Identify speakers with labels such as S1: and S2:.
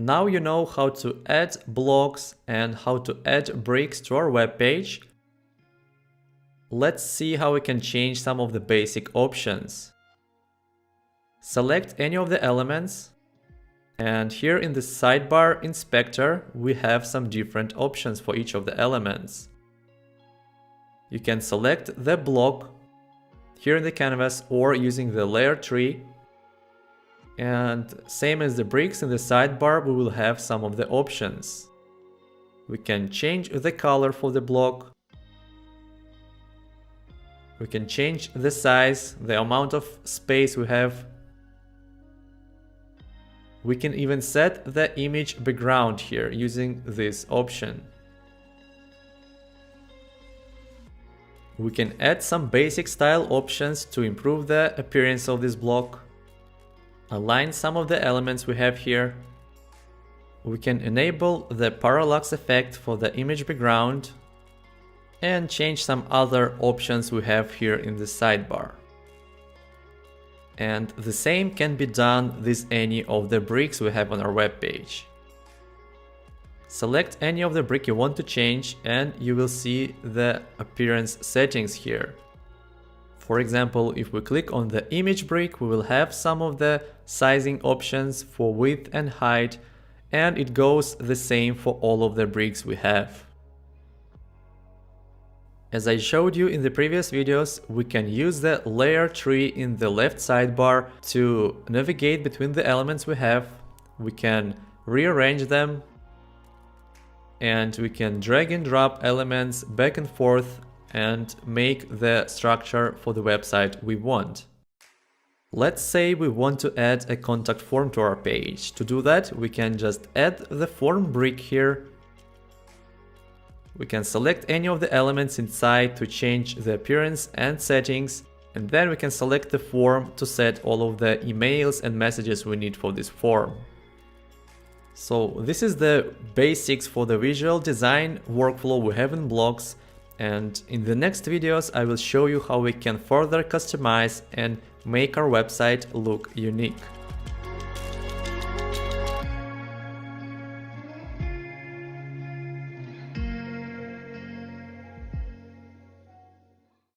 S1: Now you know how to add blocks and how to add bricks to our web page. Let's see how we can change some of the basic options. Select any of the elements, and here in the sidebar inspector we have some different options for each of the elements. You can select the block here in the canvas or using the layer tree. And same as the bricks in the sidebar, we will have some of the options. We can change the color for the block. We can change the size, the amount of space we have. We can even set the image background here using this option. We can add some basic style options to improve the appearance of this block. Align some of the elements we have here. We can enable the parallax effect for the image background and change some other options we have here in the sidebar. And the same can be done with any of the bricks we have on our web page. Select any of the brick you want to change and you will see the appearance settings here. For example, if we click on the image brick, we will have some of the sizing options for width and height, and it goes the same for all of the bricks we have. As I showed you in the previous videos, we can use the layer tree in the left sidebar to navigate between the elements we have. We can rearrange them, and we can drag and drop elements back and forth and make the structure for the website we want. Let's say we want to add a contact form to our page. To do that, we can just add the form brick here. We can select any of the elements inside to change the appearance and settings, and then we can select the form to set all of the emails and messages we need for this form. So this is the basics for the visual design workflow we have in Blocs, and in the next videos I will show you how we can further customize and make our website look unique.